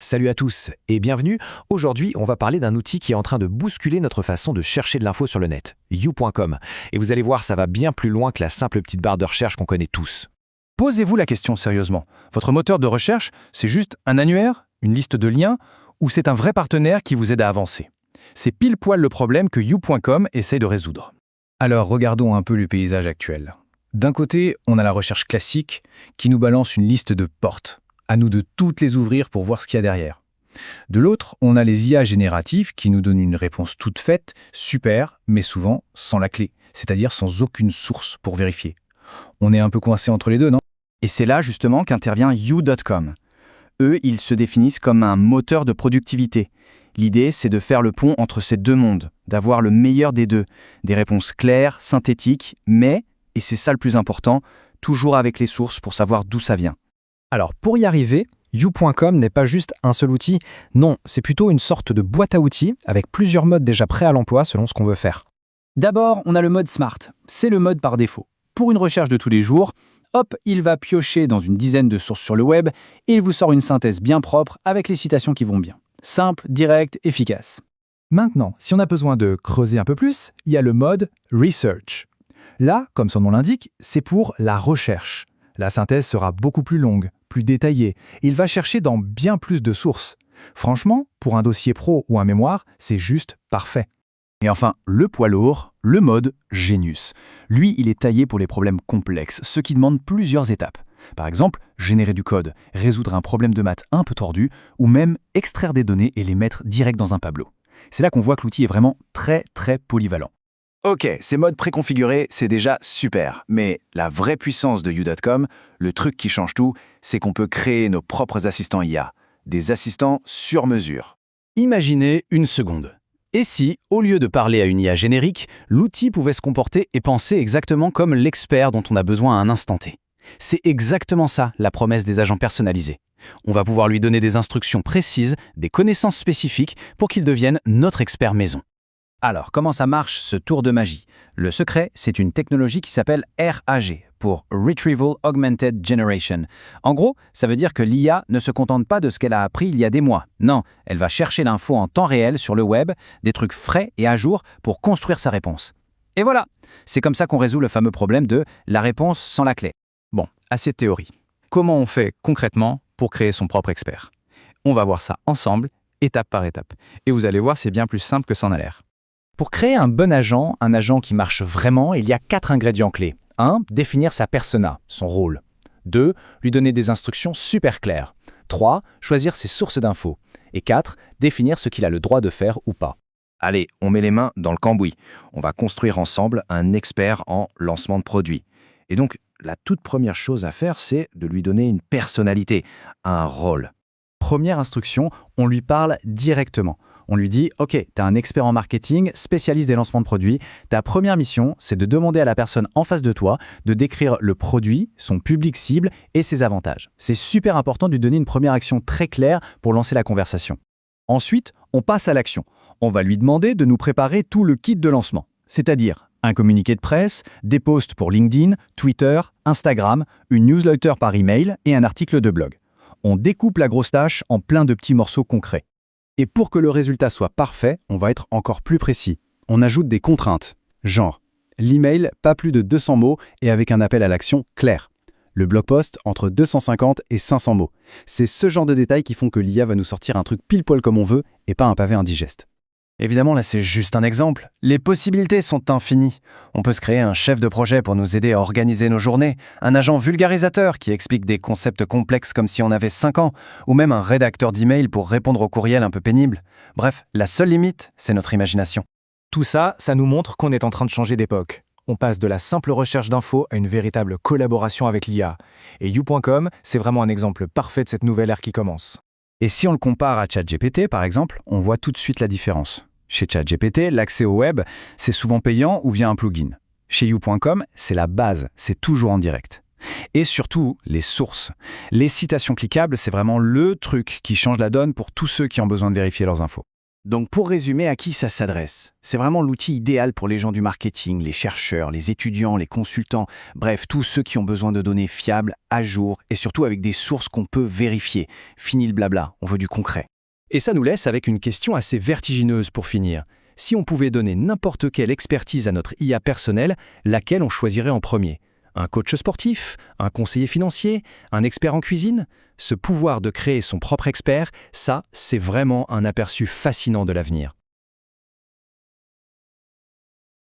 Salut à tous et bienvenue. Aujourd'hui, on va parler d'un outil qui est en train de bousculer notre façon de chercher de l'info sur le net, you.com. Et vous allez voir, ça va bien plus loin que la simple petite barre de recherche qu'on connaît tous. Posez-vous la question sérieusement. Votre moteur de recherche, c'est juste un annuaire, une liste de liens, ou c'est un vrai partenaire qui vous aide à avancer? C'est pile poil le problème que you.com essaye de résoudre. Alors regardons un peu le paysage actuel. D'un côté, on a la recherche classique qui nous balance une liste de portes. À nous de toutes les ouvrir pour voir ce qu'il y a derrière. De l'autre, on a les IA génératives qui nous donnent une réponse toute faite, super, mais souvent sans la clé, c'est-à-dire sans aucune source pour vérifier. On est un peu coincé entre les deux, non? Et c'est là justement qu'intervient you.com. Eux, ils se définissent comme un moteur de productivité. L'idée, c'est de faire le pont entre ces deux mondes, d'avoir le meilleur des deux, des réponses claires, synthétiques, mais, et c'est ça le plus important, toujours avec les sources pour savoir d'où ça vient. Alors, pour y arriver, you.com n'est pas juste un seul outil, non, c'est plutôt une sorte de boîte à outils avec plusieurs modes déjà prêts à l'emploi selon ce qu'on veut faire. D'abord, on a le mode Smart. C'est le mode par défaut. Pour une recherche de tous les jours, hop, il va piocher dans une dizaine de sources sur le web et il vous sort une synthèse bien propre avec les citations qui vont bien. Simple, direct, efficace. Maintenant, si on a besoin de creuser un peu plus, il y a le mode Research. Là, comme son nom l'indique, c'est pour la recherche. La synthèse sera beaucoup plus longue, plus détaillée. Il va chercher dans bien plus de sources. Franchement, pour un dossier pro ou un mémoire, c'est juste parfait. Et enfin, le poids lourd, le mode Genius. Lui, il est taillé pour les problèmes complexes, ceux qui demandent plusieurs étapes. Par exemple, générer du code, résoudre un problème de maths un peu tordu, ou même extraire des données et les mettre direct dans un tableau. C'est là qu'on voit que l'outil est vraiment très polyvalent. Ok, ces modes préconfigurés, c'est déjà super. Mais la vraie puissance de you.com, le truc qui change tout, c'est qu'on peut créer nos propres assistants IA. Des assistants sur mesure. Imaginez une seconde. Et si, au lieu de parler à une IA générique, l'outil pouvait se comporter et penser exactement comme l'expert dont on a besoin à un instant T? C'est exactement ça, la promesse des agents personnalisés. On va pouvoir lui donner des instructions précises, des connaissances spécifiques pour qu'il devienne notre expert maison. Alors, comment ça marche ce tour de magie? Le secret, c'est une technologie qui s'appelle RAG, pour Retrieval Augmented Generation. En gros, ça veut dire que l'IA ne se contente pas de ce qu'elle a appris il y a des mois. Non, elle va chercher l'info en temps réel sur le web, des trucs frais et à jour pour construire sa réponse. Et voilà, c'est comme ça qu'on résout le fameux problème de la réponse sans la clé. Bon, assez de théorie. Comment on fait concrètement pour créer son propre expert? On va voir ça ensemble, étape par étape. Et vous allez voir, c'est bien plus simple que ça en a l'air. Pour créer un bon agent qui marche vraiment, il y a 4 ingrédients clés. 1. Définir sa persona, son rôle. 2. Lui donner des instructions super claires. 3. Choisir ses sources d'infos. Et 4. Définir ce qu'il a le droit de faire ou pas. Allez, on met les mains dans le cambouis. On va construire ensemble un expert en lancement de produits. Et donc, la toute première chose à faire, c'est de lui donner une personnalité, un rôle. Première instruction, on lui parle directement. On lui dit « Ok, tu es un expert en marketing, spécialiste des lancements de produits. Ta première mission, c'est de demander à la personne en face de toi de décrire le produit, son public cible et ses avantages. C'est super important de lui donner une première action très claire pour lancer la conversation. Ensuite, on passe à l'action. On va lui demander de nous préparer tout le kit de lancement, c'est-à-dire un communiqué de presse, des posts pour LinkedIn, Twitter, Instagram, une newsletter par email et un article de blog. On découpe la grosse tâche en plein de petits morceaux concrets. Et pour que le résultat soit parfait, on va être encore plus précis. On ajoute des contraintes, genre l'email pas plus de 200 mots et avec un appel à l'action clair. Le blog post entre 250 et 500 mots. C'est ce genre de détails qui font que l'IA va nous sortir un truc pile poil comme on veut et pas un pavé indigeste. Évidemment, là, c'est juste un exemple. Les possibilités sont infinies. On peut se créer un chef de projet pour nous aider à organiser nos journées, un agent vulgarisateur qui explique des concepts complexes comme si on avait 5 ans, ou même un rédacteur d'email pour répondre aux courriels un peu pénibles. Bref, la seule limite, c'est notre imagination. Tout ça, ça nous montre qu'on est en train de changer d'époque. On passe de la simple recherche d'infos à une véritable collaboration avec l'IA. Et you.com, c'est vraiment un exemple parfait de cette nouvelle ère qui commence. Et si on le compare à ChatGPT, par exemple, on voit tout de suite la différence. Chez ChatGPT, l'accès au web, c'est souvent payant ou via un plugin. Chez you.com, c'est la base, c'est toujours en direct. Et surtout, les sources. Les citations cliquables, c'est vraiment le truc qui change la donne pour tous ceux qui ont besoin de vérifier leurs infos. Donc pour résumer, à qui ça s'adresse? C'est vraiment l'outil idéal pour les gens du marketing, les chercheurs, les étudiants, les consultants, bref, tous ceux qui ont besoin de données fiables, à jour et surtout avec des sources qu'on peut vérifier. Fini le blabla, on veut du concret. Et ça nous laisse avec une question assez vertigineuse pour finir. Si on pouvait donner n'importe quelle expertise à notre IA personnelle, laquelle on choisirait en premier? Un coach sportif? Un conseiller financier? Un expert en cuisine? Ce pouvoir de créer son propre expert, ça, c'est vraiment un aperçu fascinant de l'avenir.